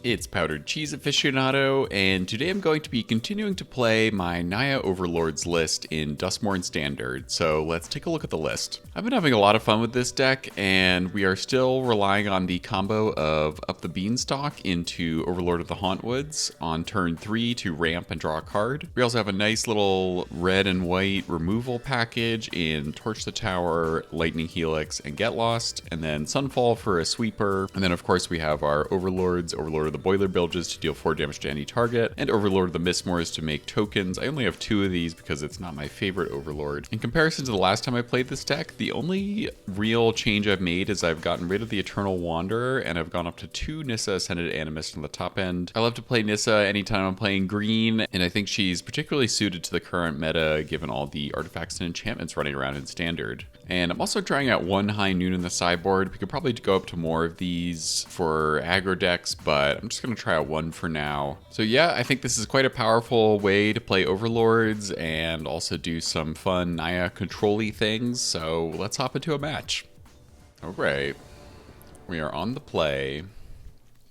It's Powdered Cheese Aficionado, and today I'm going to be continuing to play my NAYA Overlords list in Duskmourn Standard, so let's take a look at the list. I've been having a lot of fun with this deck, and we are still relying on the combo of up the Beanstalk into Overlord of the Hauntwoods on turn 3 to ramp and draw a card. We also have a nice little red and white removal package in Torch the Tower, Lightning Helix, and Get Lost, and then Sunfall for a sweeper, and then of course we have our Overlords, Overlord of the Boiler Bilges to deal 4 damage to any target, and Overlord of the Mistmoors to make tokens. I only have 2 of these because it's not my favorite Overlord. In comparison to the last time I played this deck, the only real change I've made is I've gotten rid of the Eternal Wanderer, and I've gone up to 2 Nissa Ascended Animist on the top end. I love to play Nissa anytime I'm playing green, and I think she's particularly suited to the current meta given all the artifacts and enchantments running around in Standard. And I'm also trying out 1 High Noon in the sideboard. We could probably go up to more of these for aggro decks, but I'm just going to try out 1 for now. So yeah, I think this is quite a powerful way to play Overlords and also do some fun NAYA control-y things, so let's hop into a match. Alright, we are on the play,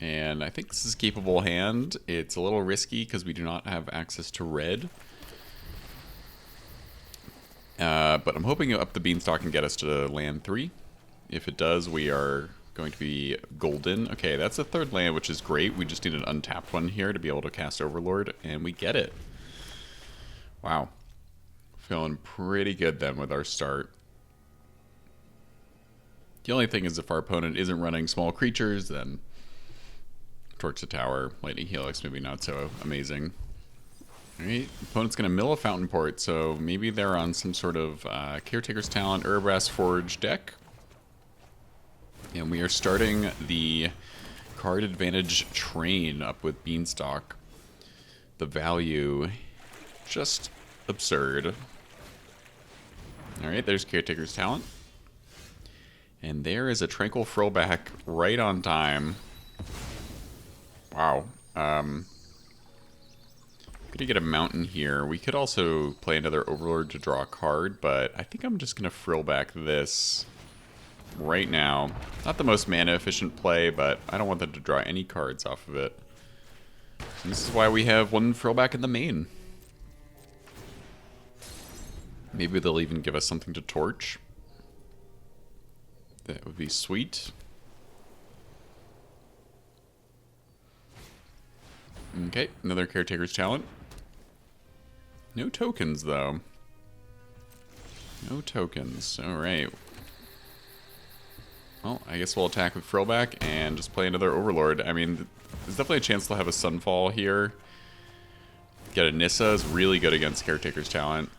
and I think this is a capable hand. It's a little risky because we do not have access to red. But I'm hoping up the Beanstalk can get us to land 3. If it does, we are going to be golden. Okay, that's the 3rd land, which is great. We just need an untapped one here to be able to cast Overlord, and we get it. Wow. Feeling pretty good then with our start. The only thing is if our opponent isn't running small creatures, then Torch the Tower, Lightning Helix, maybe not so amazing. Alright, opponent's going to mill a Fountain Port, so maybe they're on some sort of Caretaker's Talent, Urabrass Forge deck. And we are starting the card advantage train up with Beanstalk. The value, just absurd. Alright, there's Caretaker's Talent. And there is a Tranquil Frillback right on time. Wow. Gonna get a mountain here. We could also play another Overlord to draw a card, but I think I'm just gonna frill back this right now. Not the most mana efficient play, but I don't want them to draw any cards off of it. And this is why we have 1 frill back in the main. Maybe they'll even give us something to torch. That would be sweet. Okay, another Caretaker's Talent. No tokens, though. No tokens. Alright. Well, I guess we'll attack with Frillback and just play another Overlord. I mean, there's definitely a chance they'll have a Sunfall here. Get a Nissa is really good against Caretaker's Talent.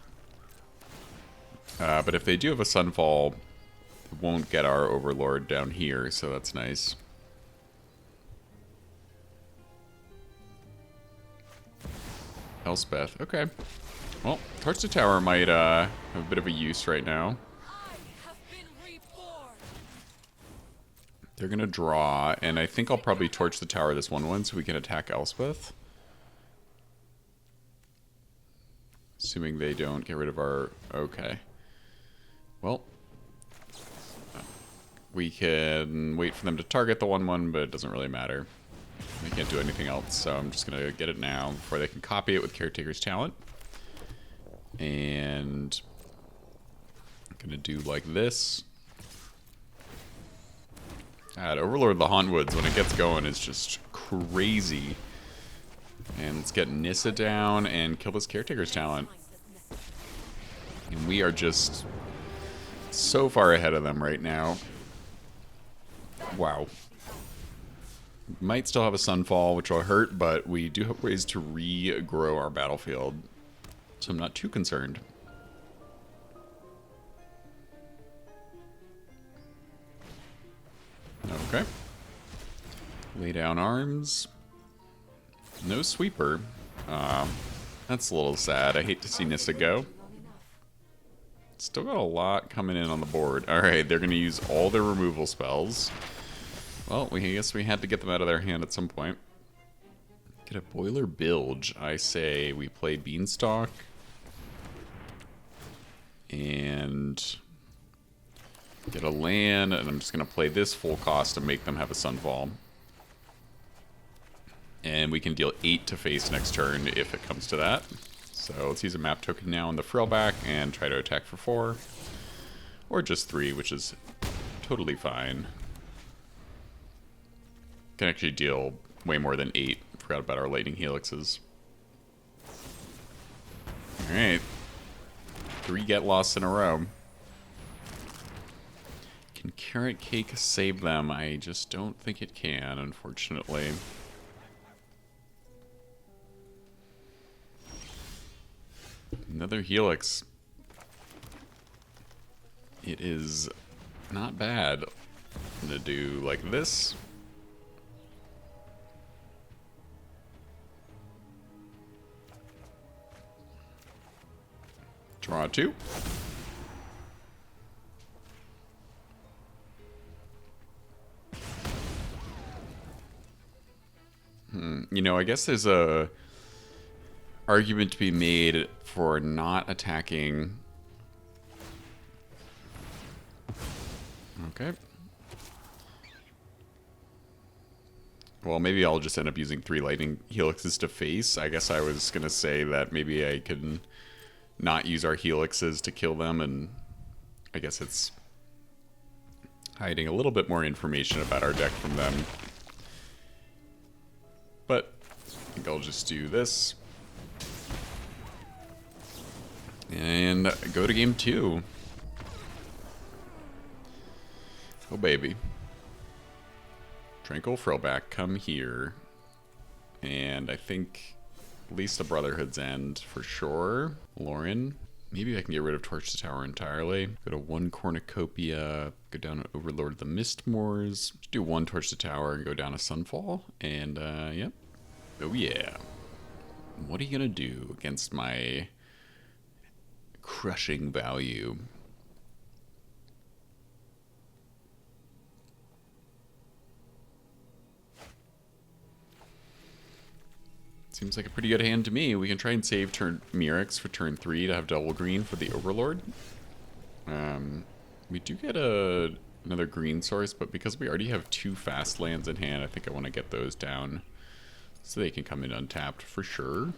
But if they do have a Sunfall, it won't get our Overlord down here, so that's nice. Elspeth, okay. Well, Torch the Tower might have a bit of a use right now. They're gonna draw, and I think I'll probably Torch the Tower this 1/1 so we can attack Elspeth. Assuming they don't get rid of our... Okay. Well, we can wait for them to target the 1/1, but it doesn't really matter. They can't do anything else, so I'm just going to get it now before they can copy it with Caretaker's Talent. And I'm going to do like this. God, Overlord of the Hauntwoods, when it gets going, is just crazy. And let's get Nissa down and kill this Caretaker's Talent. And we are just so far ahead of them right now. Wow. Might still have a Sunfall, which will hurt, but we do have ways to regrow our battlefield. So I'm not too concerned. Okay. Lay down arms. No sweeper. That's a little sad. I hate to see Nissa go. Still got a lot coming in on the board. Alright, they're going to use all their removal spells. Well, I guess we had to get them out of their hand at some point. Get a Boiler Bilge. I say we play Beanstalk. And get a land, and I'm just going to play this full cost to make them have a Sunfall. And we can deal 8 to face next turn if it comes to that. So let's use a map token now on the Frillback and try to attack for 4. Or just 3, which is totally fine. Can actually deal way more than 8. Forgot about our lightning helixes. Alright. 3 get lost in a row. Can Carrot Cake save them? I just don't think it can, unfortunately. Another helix. It is not bad. I'm gonna do like this. Draw 2. You know, I guess there's a argument to be made for not attacking. Okay. Well, maybe I'll just end up using 3 lightning helixes to face. I guess I was gonna say that maybe I can not use our helixes to kill them, and I guess it's hiding a little bit more information about our deck from them. But I think I'll just do this. And go to game 2. Oh, baby. Tranquil Frillback, come here. And I think at least the Brotherhood's End for sure. Lauren. Maybe I can get rid of Torch the Tower entirely. Go to 1 Cornucopia. Go down to Overlord the Mistmoors. Just do 1 Torch the Tower and go down to Sunfall. And, yep. Oh, yeah. What are you gonna do against my crushing value? Seems like a pretty good hand to me. We can try and save turn Mirrex for turn 3 to have double green for the Overlord. We do get another green source, but because we already have 2 fast lands in hand, I think I want to get those down so they can come in untapped for sure.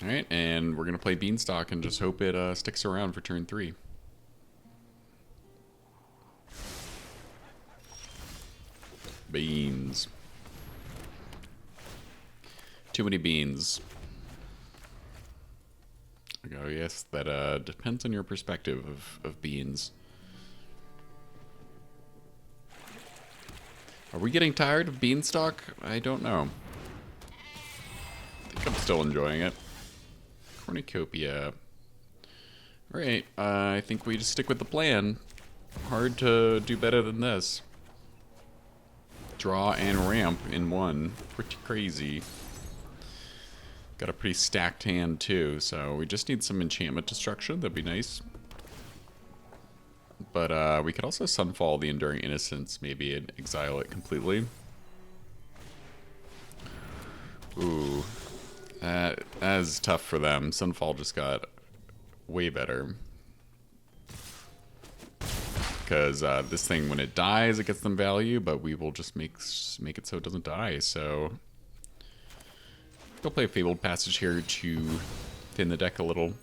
Alright, and we're going to play Beanstalk and just hope it sticks around for turn 3. Beans. Too many beans. Oh yes, that depends on your perspective of beans. Are we getting tired of Beanstalk? I don't know. I think I'm still enjoying it. Cornucopia. Alright, I think we just stick with the plan. Hard to do better than this. Draw and ramp in one. Pretty crazy. Got a pretty stacked hand too, so we just need some enchantment destruction. That'd be nice. But we could also Sunfall the Enduring Innocence, maybe, and exile it completely. Ooh. That is tough for them. Sunfall just got way better. Because this thing, when it dies, it gets them value, but we will just make it so it doesn't die, so... Go play a Fabled Passage here to thin the deck a little.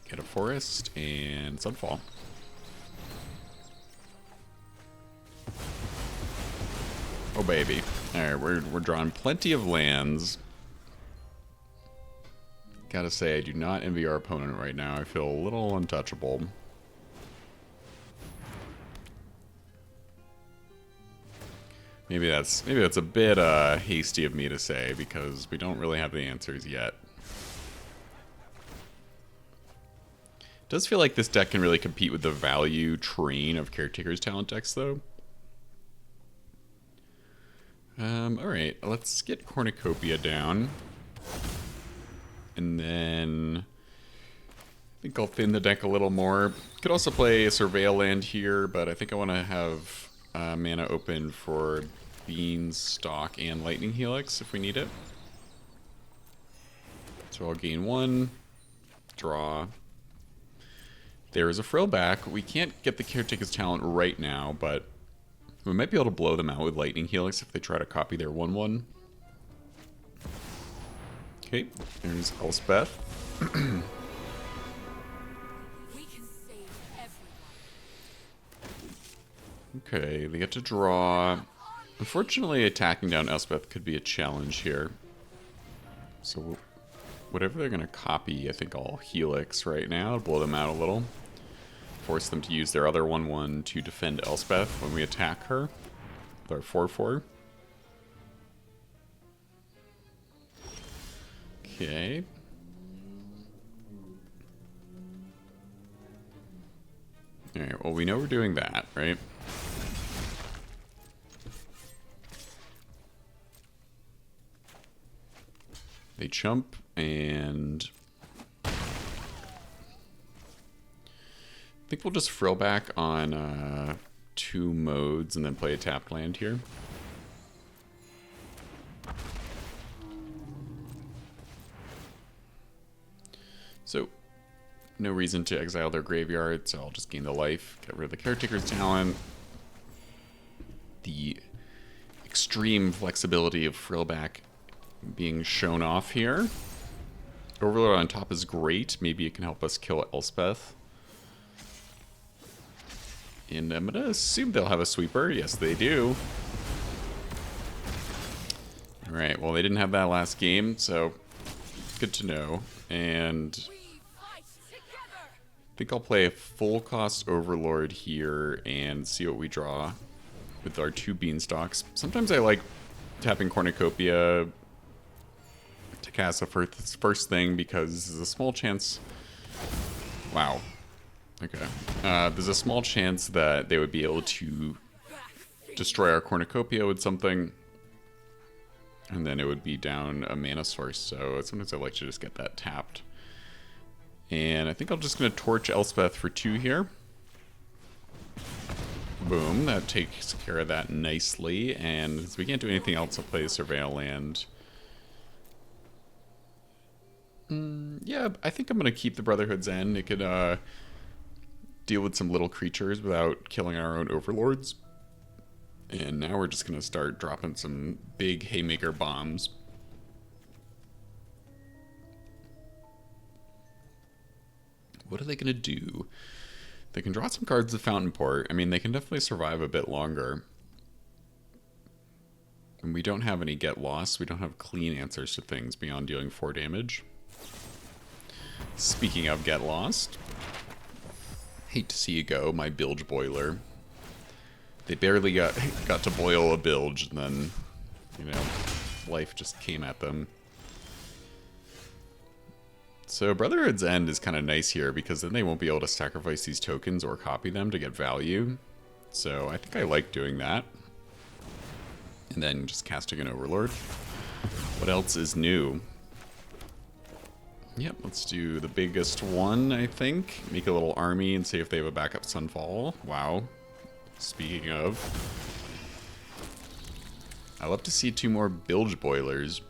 Get a Forest and Sunfall. Oh baby. Alright, we're drawing plenty of lands. Gotta say, I do not envy our opponent right now. I feel a little untouchable. Maybe that's a bit hasty of me to say because we don't really have the answers yet. It does feel like this deck can really compete with the value train of Caretaker's talent decks, though. Alright, let's get Cornucopia down. And then I think I'll thin the deck a little more. Could also play a Surveil land here, but I think I want to have mana open for Beanstalk and Lightning Helix if we need it. So I'll gain 1, draw, There is a frill back. We can't get the Caretaker's Talent right now, but we might be able to blow them out with Lightning Helix if they try to copy their 1/1. Okay, there's Elspeth. Okay, they get to draw. Unfortunately, attacking down Elspeth could be a challenge here. So whatever they're going to copy, I think I'll Helix right now, blow them out a little. Force them to use their other 1/1 to defend Elspeth when we attack her with our 4/4. Okay. Alright, well we know we're doing that, right? They chump, and I think we'll just frill back on 2 modes and then play a tapped land here. So, no reason to exile their graveyard, so I'll just gain the life, get rid of the Caretaker's Talent. The extreme flexibility of frillback being shown off here. Overlord on top is great. Maybe it can help us kill Elspeth. And I'm going to assume they'll have a sweeper. Yes, they do. Alright, well, they didn't have that last game, so good to know. And I think I'll play a full cost Overlord here and see what we draw with our 2 Beanstalks. Sometimes I like tapping Cornucopia to cast the first thing because there's a small chance... Wow. Okay. There's a small chance that they would be able to destroy our Cornucopia with something, and then it would be down a mana source, so sometimes I like to just get that tapped. And I think I'm just going to torch Elspeth for 2 here. Boom, that takes care of that nicely, and since we can't do anything else, I'll play a Surveil Land. Yeah, I think I'm going to keep the Brotherhood's End. It could deal with some little creatures without killing our own Overlords. And now we're just going to start dropping some big Haymaker bombs. What are they going to do? They can draw some cards with Fountain Port. I mean, they can definitely survive a bit longer. And we don't have any Get Lost. We don't have clean answers to things beyond dealing 4 damage. Speaking of Get Lost, hate to see you go, my Bilge Boiler. They barely got to boil a Bilge, and then, you know, life just came at them. So Brotherhood's End is kind of nice here, because then they won't be able to sacrifice these tokens or copy them to get value. So I think I like doing that. And then just casting an Overlord. What else is new? Yep, let's do the biggest one, I think. Make a little army and see if they have a backup Sunfall. Wow. Speaking of, I love to see 2 more Bilge Boilers.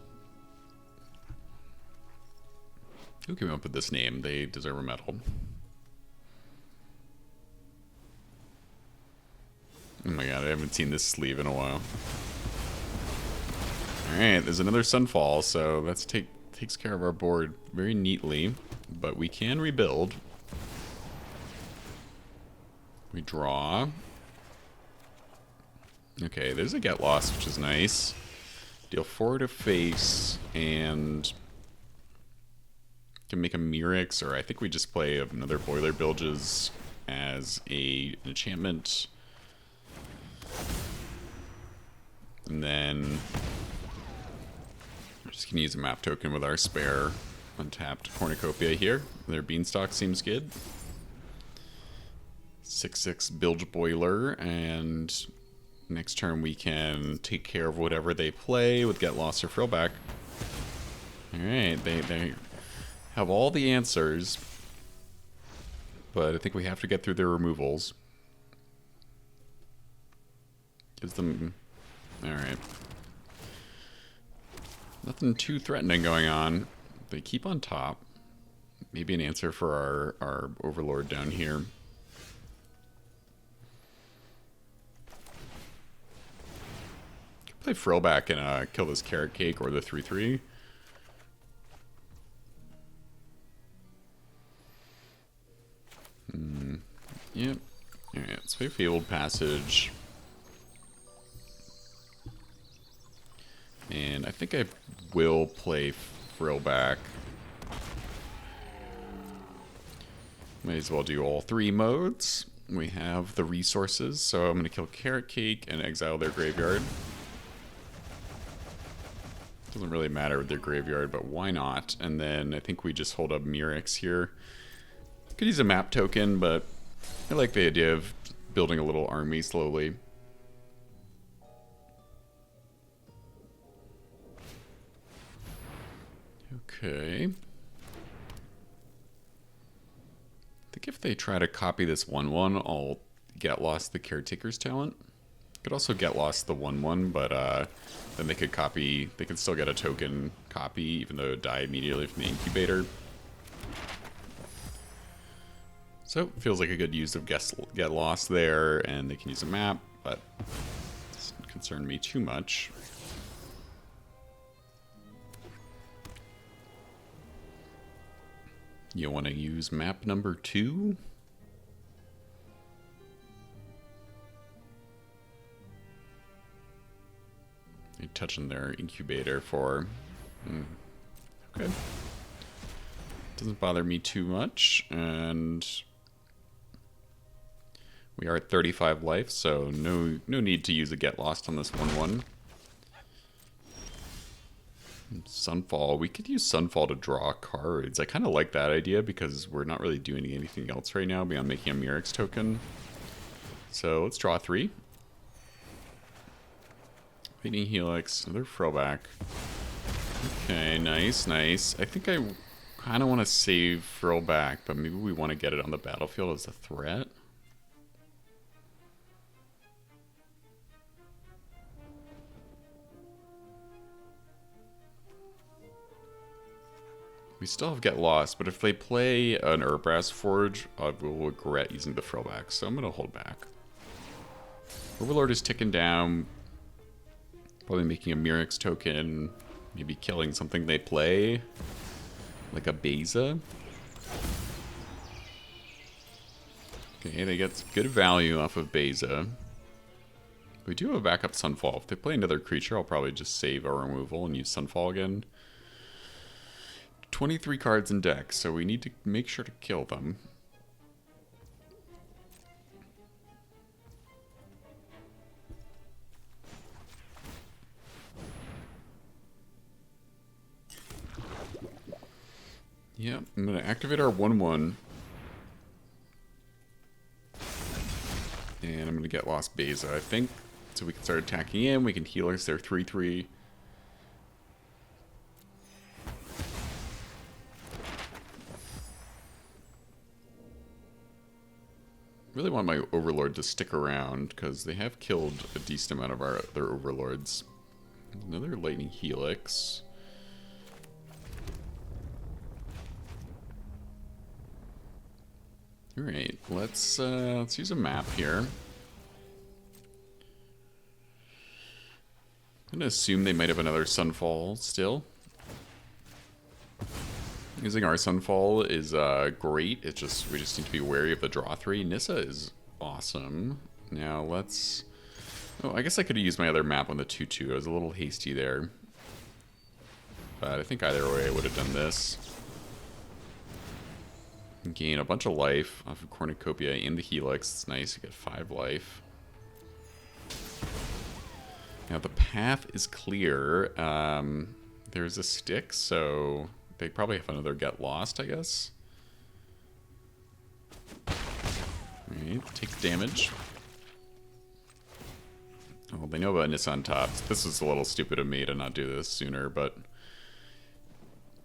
Who came up with this name? They deserve a medal. Oh my god, I haven't seen this sleeve in a while. Alright, there's another Sunfall, so that takes care of our board very neatly, but we can rebuild. We draw. Okay, there's a Get Lost, which is nice. Deal 4 to face, and can make a Mirrex, or I think we just play another Boiler Bilges as an enchantment. And then we're just going to use a map token with our spare untapped Cornucopia here. Their Beanstalk seems good. 6/6 Bilge Boiler, and next turn we can take care of whatever they play with Get Lost or Frillback. Alright, they have all the answers, but I think we have to get through their removals. Gives them... Alright. Nothing too threatening going on. They keep on top. Maybe an answer for our Overlord down here. Could play Frillback and kill this Carrot Cake or the 3/3. Yep. Alright, let's play Fabled Passage. And I think I will play Frillback. Might as well do all 3 modes. We have the resources, so I'm going to kill Carrot Cake and exile their graveyard. Doesn't really matter with their graveyard, but why not? And then I think we just hold up Mirrex here. Could use a map token, but I like the idea of building a little army slowly. Okay. I think if they try to copy this 1/1, I'll get lost the Caretaker's talent. Could also get lost the 1/1, but then they could copy. They could still get a token copy, even though it would die immediately from the incubator. So feels like a good use of get lost there, and they can use a map, but it doesn't concern me too much. You want to use map number 2? You're touching their incubator for... Okay. Doesn't bother me too much, and... we are at 35 life, so no need to use a get lost on this 1/1. Sunfall. We could use Sunfall to draw cards. I kind of like that idea because we're not really doing anything else right now beyond making a Mirrex token. So let's draw 3. Lightning Helix, another Frillback. Okay, nice, nice. I think I kind of want to save Frillback, but maybe we want to get it on the battlefield as a threat. We still have Get Lost, but if they play an Urbrass Forge, I will regret using the Frillback, so I'm going to hold back. Overlord is ticking down. Probably making a Mirrex token. Maybe killing something they play. Like a Beza. Okay, they get good value off of Beza. We do have a backup Sunfall. If they play another creature, I'll probably just save our removal and use Sunfall again. 23 cards in deck, so we need to make sure to kill them. Yep, I'm going to activate our 1/1. And I'm going to get lost Beza, I think. So we can start attacking in. We can heal us their 3/3. Really want my Overlord to stick around because they have killed a decent amount of their Overlords. Another Lightning Helix. All right, let's use a map here. I'm gonna assume they might have another Sunfall still. Using our Sunfall is great. It's just we just need to be wary of the draw 3. Nissa is awesome. Now let's... oh, I guess I could have used my other map on the 2/2. I was a little hasty there. But I think either way I would have done this. Gain a bunch of life off of Cornucopia and the Helix. It's nice, you get 5 life. Now the path is clear. There's a stick, so they probably have another Get Lost, I guess. Alright, take damage. Oh, they know about Nissa on top. This is a little stupid of me to not do this sooner, but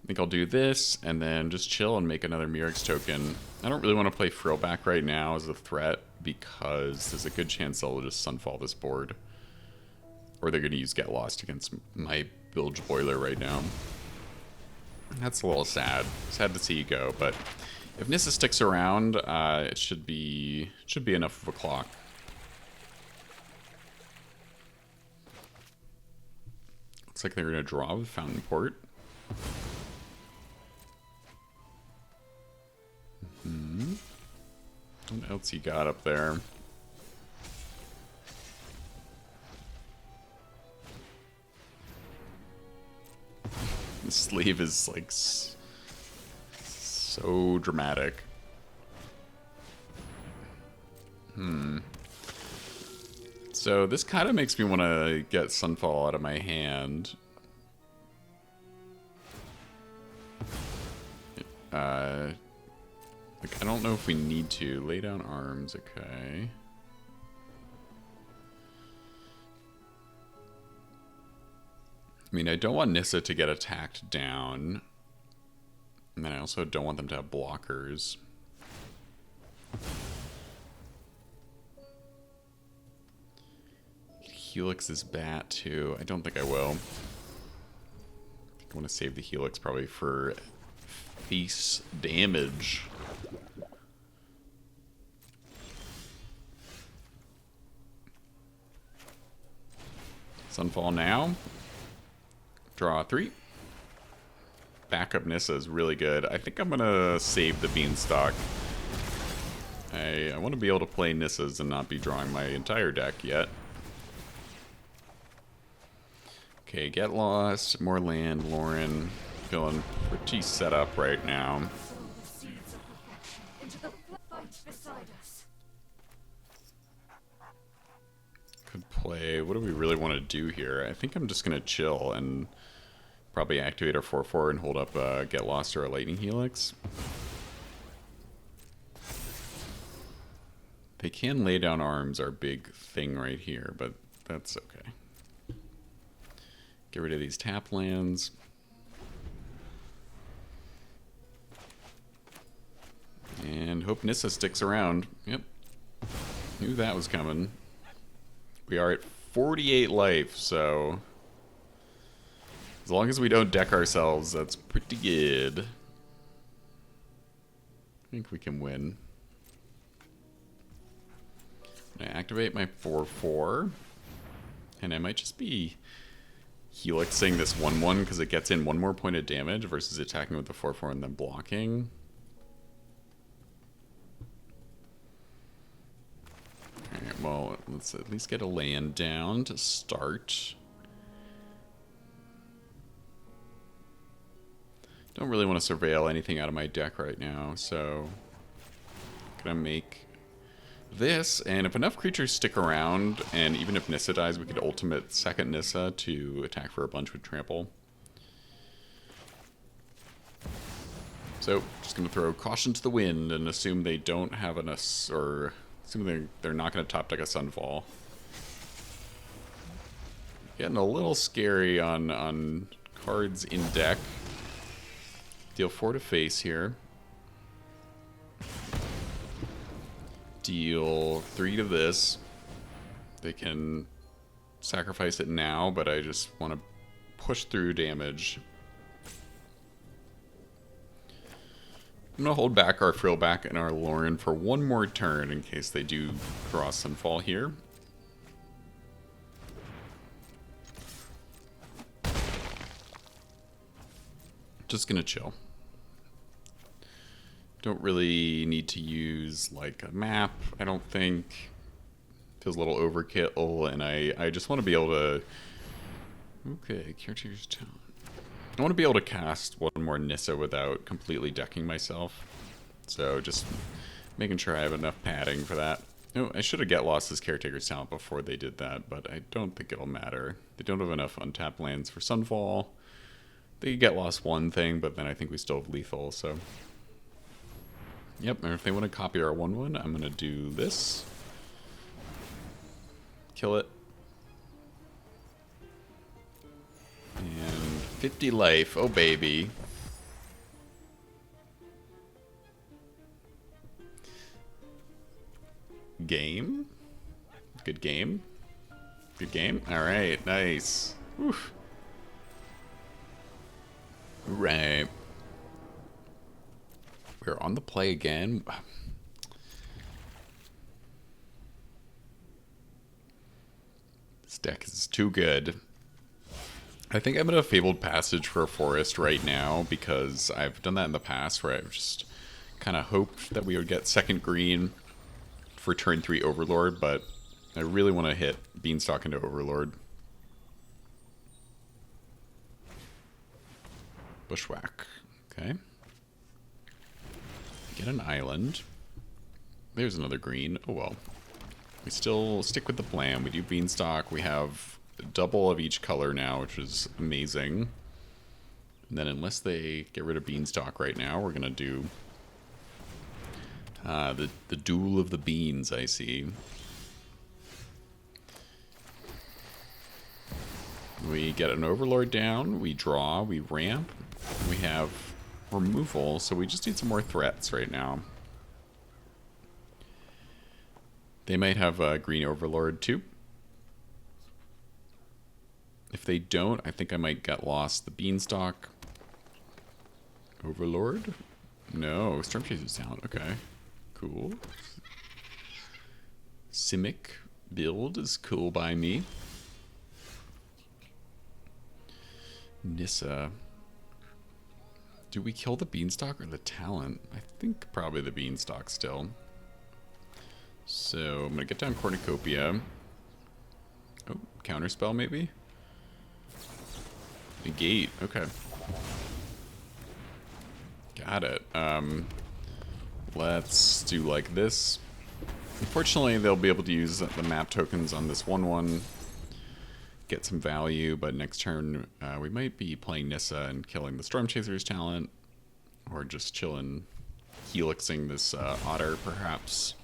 I think I'll do this and then just chill and make another Mirrex token. I don't really want to play Frillback right now as a threat because there's a good chance they'll just Sunfall this board. Or they're going to use Get Lost against my Bilge Boiler right now. That's a little sad. Sad to see you go, but if Nissa sticks around, it should be enough of a clock. Looks like they're gonna draw with Fountain Port. What else you got up there? The sleeve is like so dramatic. So this kind of makes me want to get Sunfall out of my hand. Like, I don't know if we need to. Lay down arms, okay. I mean, I don't want Nissa to get attacked down. And then I also don't want them to have blockers. Helix's bat, too. I don't think I will. I think I want to save the Helix probably for face damage. Sunfall now. Draw 3. Backup Nissa is really good. I think I'm gonna save the Beanstalk. I want to be able to play Nissas and not be drawing my entire deck yet. Okay, get lost, more land, Lauren. Feeling pretty set up right now. Could play, what do we really want to do here? I think I'm just gonna chill and probably activate our 4/4 and hold up Get Lost or a Lightning Helix. They can lay down arms, our big thing right here, but that's okay. Get rid of these tap lands. And hope Nissa sticks around. Yep. Knew that was coming. We are at 48 life, so as long as we don't deck ourselves, that's pretty good. I think we can win. I activate my 4/4, and I might just be helixing this 1/1 because it gets in one more point of damage versus attacking with the 4/4 and then blocking. Alright, well, let's at least get a land down to start. Don't really want to surveil anything out of my deck right now, so I'm gonna make this, and if enough creatures stick around, and even if Nissa dies, we could ultimate second Nissa to attack for a bunch with trample. So, just gonna throw caution to the wind and assume they don't have or assume they're not gonna top deck a Sunfall. Getting a little scary on cards in deck. Deal 4 to face here. Deal 3 to this. They can sacrifice it now, but I just want to push through damage. I'm going to hold back our Frillback and our Lauren for one more turn in case they do draw Sunfall here. Just going to chill. Don't really need to use like a map, I don't think. Feels a little overkill, and I just want to be able to... Okay, Caretaker's Talent. I want to be able to cast one more Nissa without completely decking myself. So just making sure I have enough padding for that. Oh, I should have Get Lost as Caretaker's Talent before they did that, but I don't think it'll matter. They don't have enough untapped lands for Sunfall. They Get Lost one thing, but then I think we still have Lethal, so... Yep, and if they want to copy our 1/1, I'm going to do this. Kill it. And 50 life. Oh, baby. Game? Good game? Good game? Alright, nice. Whew. Right. We're on the play again. This deck is too good. I think I'm in a Fabled Passage for a forest right now because I've done that in the past where I've just kind of hoped that we would get second green for turn 3 Overlord, but I really want to hit Beanstalk into Overlord. Bushwhack. Okay. Get an island. There's another green. Oh well. We still stick with the plan. We do Beanstalk. We have double of each color now, which is amazing. And then unless they get rid of Beanstalk right now, we're going to do the Duel of the Beans, I see. We get an Overlord down, we draw, we ramp, we have removal, so we just need some more threats right now. They might have a green Overlord too. If they don't, I think I might get lost. The Beanstalk. Overlord? No, Storm Chaser's down. Okay, cool. Simic build is cool by me. Nissa. Do we kill the Beanstalk or the Talent? I think probably the Beanstalk still. So I'm gonna get down Cornucopia. Oh, Counterspell maybe? Negate, okay. Got it. Let's do like this. Unfortunately, they'll be able to use the map tokens on this 1/1. Get some value, but next turn we might be playing Nissa and killing the Storm Chaser's Talent. Or just chilling, helixing this otter, perhaps.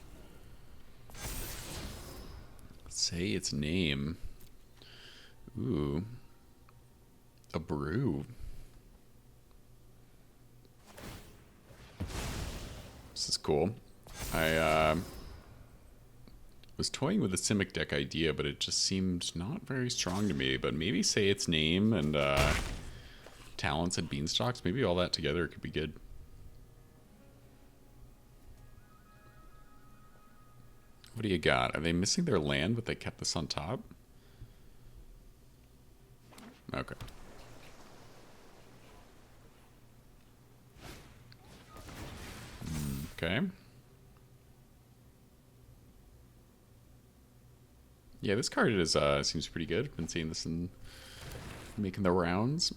Say its name. Ooh. A brew. This is cool. I was toying with the Simic deck idea, but it just seemed not very strong to me. But maybe say its name and Talents and Beanstalks. Maybe all that together could be good. What do you got? Are they missing their land, but they kept this on top? Okay. Okay. Yeah, this card is seems pretty good. Been seeing this in making the rounds.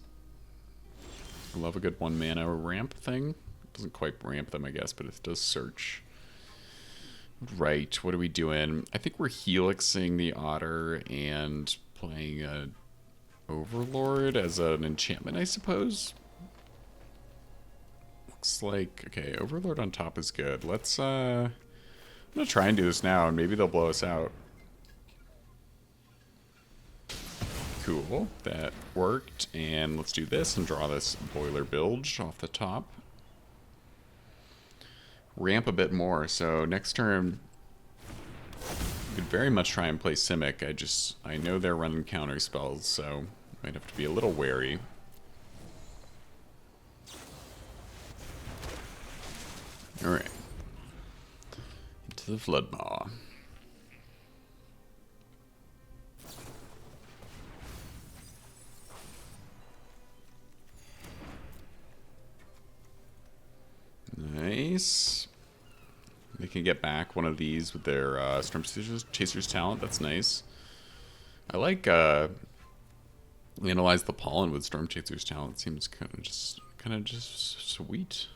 I love a good 1 mana ramp thing. Doesn't quite ramp them, I guess, but it does search. Right, what are we doing? I think we're helixing the otter and playing a Overlord as an enchantment, I suppose. Looks like, okay, Overlord on top is good. Let's I'm gonna try and do this now, and maybe they'll blow us out. Cool, that worked. And let's do this and draw this Boiler Bilge off the top. Ramp a bit more, so next turn you could very much try and play Simic. I know they're running counter spells, so might have to be a little wary. Alright. Into the Floodmaw. Nice. They can get back one of these with their Storm Chaser's Talent. That's nice. I like Analyze the Pollen with Storm Chaser's Talent. Seems kind of just sweet.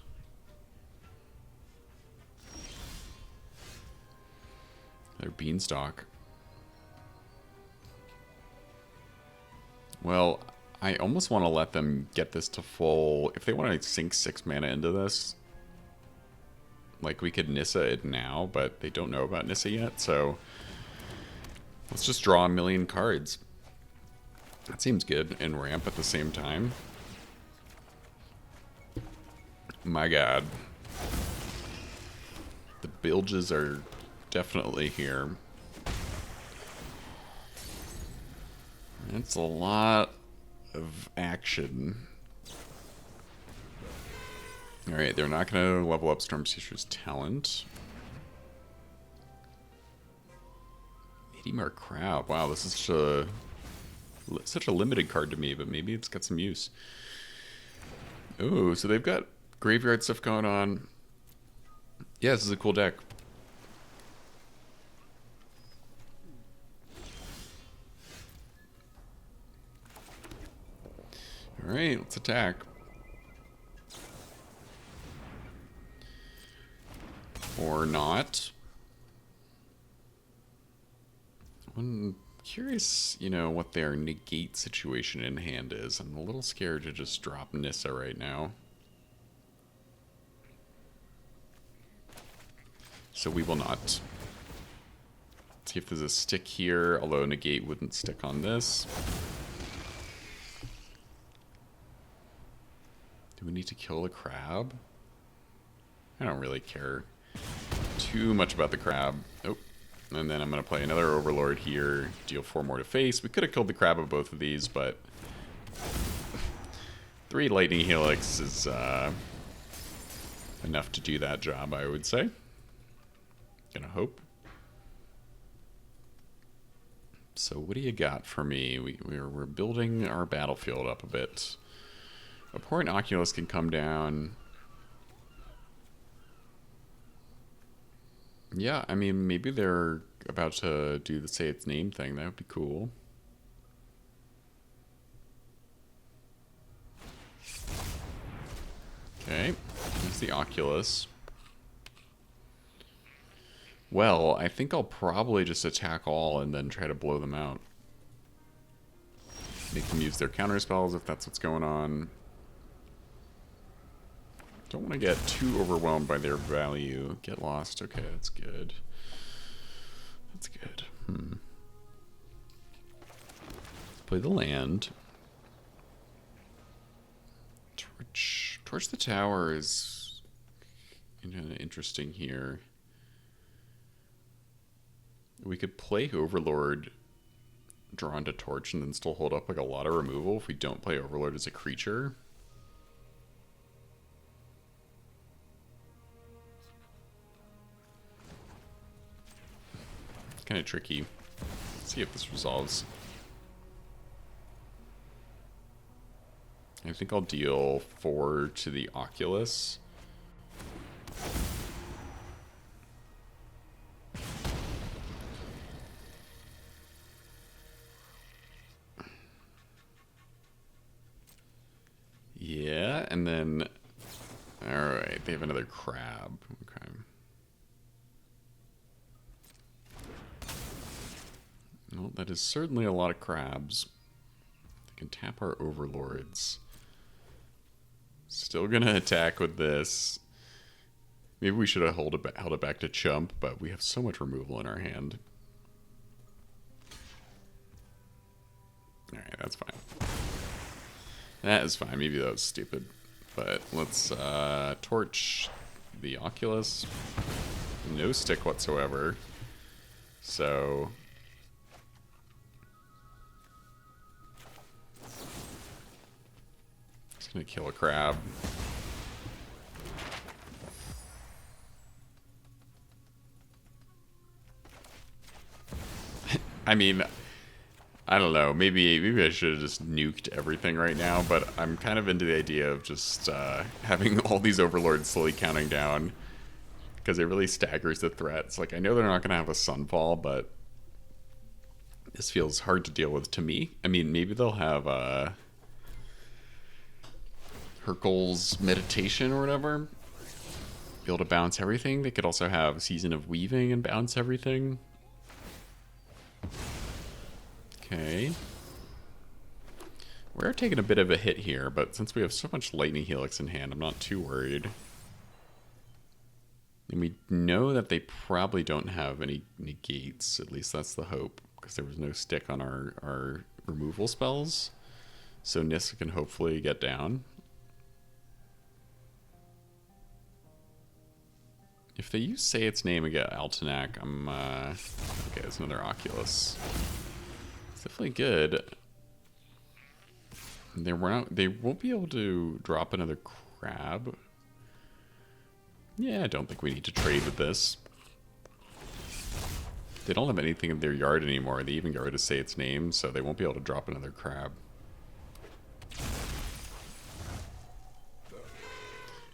Their Beanstalk. Well, I almost want to let them get this to full. If they want to sink 6 mana into this, like, we could Nissa it now, but they don't know about Nissa yet, so let's just draw 1,000,000 cards. That seems good, and ramp at the same time. My god. The bilges are definitely here. It's a lot of action. Alright, they're not going to level up Stormseeker's talent. Mark Crab. Wow, this is such a limited card to me, but maybe it's got some use. Oh, so they've got graveyard stuff going on. Yeah, this is a cool deck. Alright, let's attack. Or not. I'm curious, you know, what their negate situation in hand is. I'm a little scared to just drop Nissa right now. So we will not. See if there's a stick here, although negate wouldn't stick on this. Do we need to kill the crab? I don't really care too much about the crab. Oh, and then I'm going to play another Overlord here, deal 4 more to face. We could have killed the crab of both of these, but 3 Lightning Helix is enough to do that job, I would say. Gonna hope. So what do you got for me? We're building our battlefield up a bit. Abhorrent Oculus can come down. Yeah, I mean, maybe they're about to do the say its name thing. That would be cool. Okay, here's the Oculus. Well, I think I'll probably just attack all and then try to blow them out. Make them use their counter spells if that's what's going on. Don't want to get too overwhelmed by their value. Get lost. Okay, that's good. That's good. Let's play the land. Torch the tower is interesting here. We could play Overlord drawn to torch and then still hold up like a lot of removal if we don't play Overlord as a creature. It's kind of tricky. Let's see if this resolves. I think I'll deal 4 to the Oculus. Yeah, and then... Alright, they have another crab. Okay. Well, that is certainly a lot of crabs. They can tap our Overlords. Still gonna attack with this. Maybe we should have held it back to chump, but we have so much removal in our hand. Alright, that's fine. That is fine. Maybe that was stupid. But let's torch the Oculus. No stick whatsoever. So... just gonna kill a crab. I mean... I don't know, maybe I should have just nuked everything right now, but I'm kind of into the idea of just having all these Overlords slowly counting down, because it really staggers the threats. Like, I know they're not going to have a Sunfall, but this feels hard to deal with to me. I mean, maybe they'll have Hercule's Meditation or whatever. Be able to bounce everything. They could also have Season of Weaving and bounce everything. Okay. We're taking a bit of a hit here, but since we have so much Lightning Helix in hand, I'm not too worried. And we know that they probably don't have any negates, at least that's the hope, because there was no stick on our removal spells. So Nissa can hopefully get down. If they use Say Its Name and get Altenac, I'm... okay, there's another Oculus. It's definitely good. They won't be able to drop another crab. Yeah, I don't think we need to trade with this. They don't have anything in their yard anymore. They even got rid of Say Its Name, so they won't be able to drop another crab.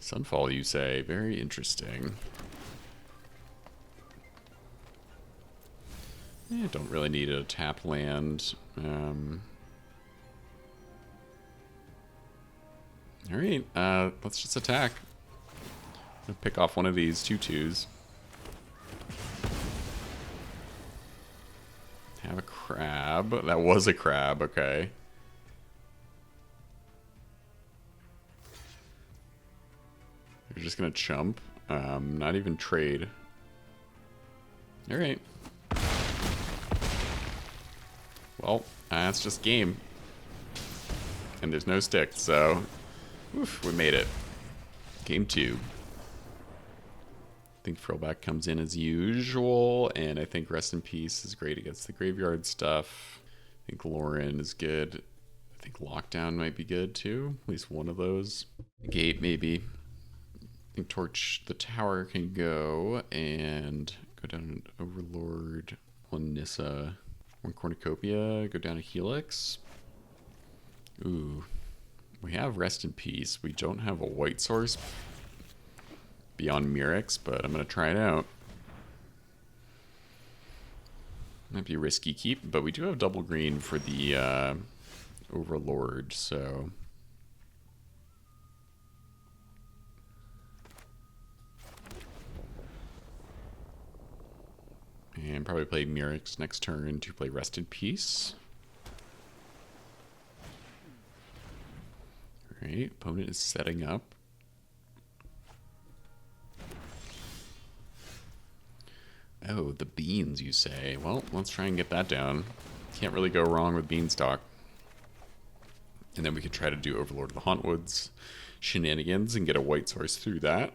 Sunfall, you say? Very interesting. Yeah, don't really need a tap land. Alright, let's just attack. I'm gonna pick off one of these 2/2s. Have a crab. That was a crab, okay. You're just gonna chump. Not even trade. Alright. Well, that's just game. And there's no stick, so... Oof, we made it. Game 2. I think Frillback comes in as usual, and I think Rest in Peace is great against the graveyard stuff. I think Lauren is good. I think Lockdown might be good too. At least one of those. Gate maybe. I think Torch the Tower can go, and go down to Overlord, one Nissa, one Cornucopia, go down to Helix. Ooh. We have Rest in Peace. We don't have a white source beyond Mirrex, but I'm going to try it out. Might be a risky keep, but we do have double green for the Overlord, so... And probably play Mirrex next turn to play Rest in Peace. Alright, opponent is setting up. Oh, the beans, you say? Well, let's try and get that down. Can't really go wrong with Beanstalk. And then we could try to do Overlord of the Hauntwoods shenanigans and get a white source through that.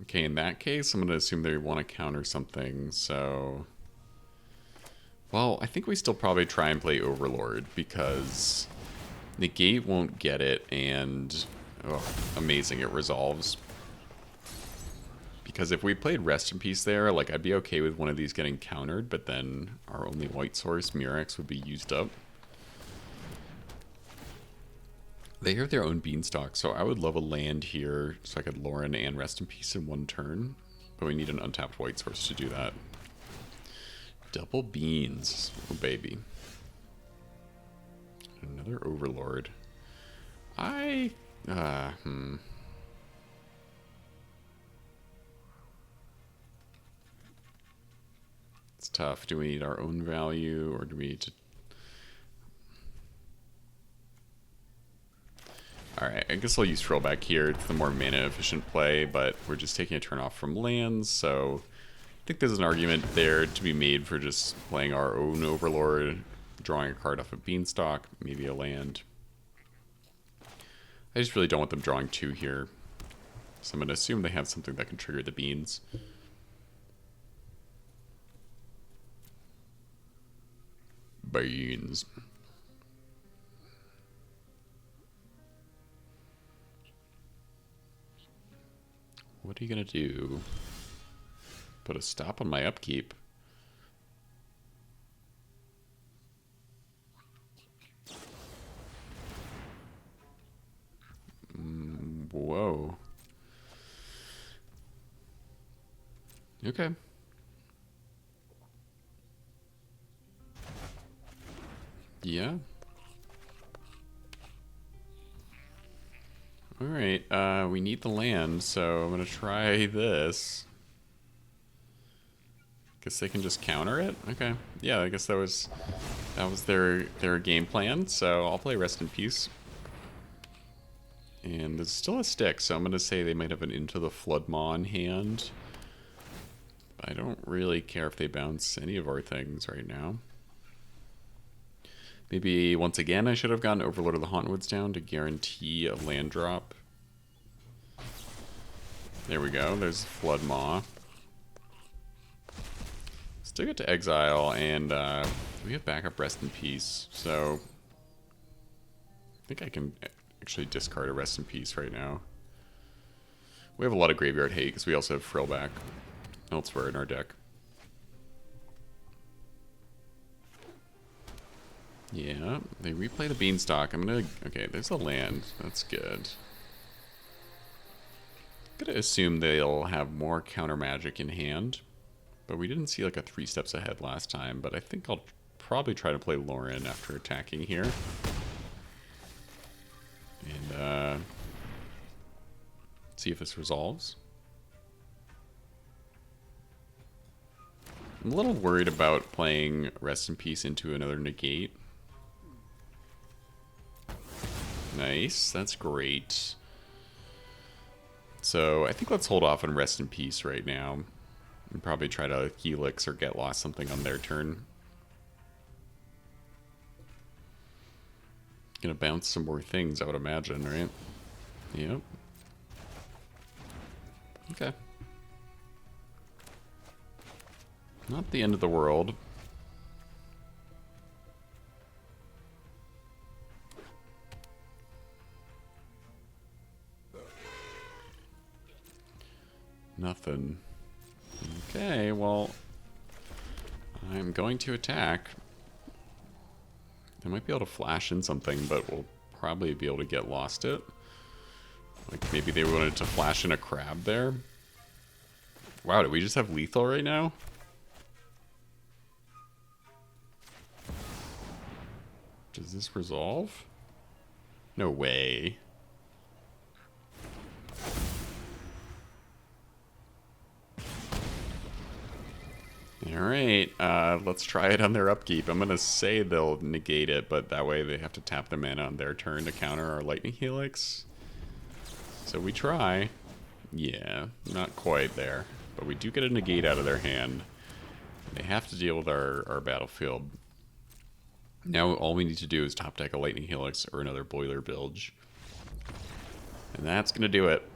Okay, in that case, I'm going to assume they want to counter something, so... Well, I think we still probably try and play Overlord, because Negate won't get it, and... Oh, amazing, it resolves. Because if we played Rest in Peace there, like, I'd be okay with one of these getting countered, but then our only white source, Mirrex, would be used up. They have their own Beanstalk, so I would love a land here so I could Lauren and Rest in Peace in one turn. But we need an untapped white source to do that. Double beans. Oh, baby. Another Overlord. It's tough. Do we need our own value, or do we need to... Alright, I guess I'll use Frillback here. It's the more mana efficient play, but we're just taking a turn off from lands, so I think there's an argument there to be made for just playing our own Overlord, drawing a card off of Beanstalk, maybe a land. I just really don't want them drawing 2 here, so I'm going to assume they have something that can trigger the beans. Beans. What are you gonna do? Put a stop on my upkeep. Whoa. Okay. Yeah. Alright, we need the land, so I'm gonna try this. Guess they can just counter it? Okay. Yeah, I guess that was their game plan, so I'll play Rest in Peace. And there's still a stick, so I'm gonna say they might have an Into the Flood Maw in hand. I don't really care if they bounce any of our things right now. Maybe, once again, I should have gotten Overlord of the Hauntwoods down to guarantee a land drop. There we go, there's Flood Maw. Still get to exile, and we have backup Rest in Peace, so I think I can actually discard a Rest in Peace right now. We have a lot of graveyard hate because we also have Frillback elsewhere in our deck. Yeah, they replay the Beanstalk. I'm gonna... Okay, there's a land. That's good. I'm gonna assume they'll have more counter magic in hand. But we didn't see like a 3 steps ahead last time. But I think I'll probably try to play Lauren after attacking here. And see if this resolves. I'm a little worried about playing Rest in Peace into another negate. Nice, that's great. So I think let's hold off on Rest in Peace right now. And probably try to Helix or Get Lost something on their turn. Gonna bounce some more things, I would imagine, right? Yep. Okay. Not the end of the world. Nothing. Okay, well, I'm going to attack. They might be able to flash in something, but we'll probably be able to get lost it. Like maybe they wanted to flash in a crab there. Wow, do we just have lethal right now? Does this resolve? No way. Alright, let's try it on their upkeep. I'm gonna say they'll negate it, but that way they have to tap the mana on their turn to counter our Lightning Helix. So we try. Yeah, not quite there. But we do get a negate out of their hand. They have to deal with our battlefield. Now all we need to do is top deck a Lightning Helix or another Boiler Bilge. And that's gonna do it.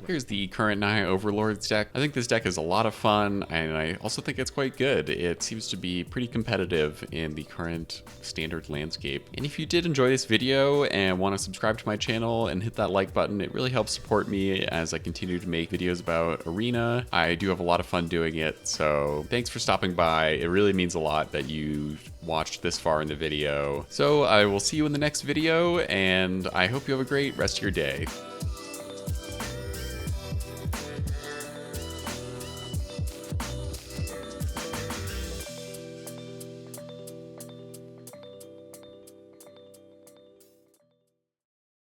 Here's the current NAYA Overlords deck. I think this deck is a lot of fun, and I also think it's quite good. It seems to be pretty competitive in the current standard landscape. And if you did enjoy this video and want to subscribe to my channel and hit that like button, it really helps support me as I continue to make videos about Arena. I do have a lot of fun doing it, so thanks for stopping by. It really means a lot that you watched this far in the video. So I will see you in the next video, and I hope you have a great rest of your day.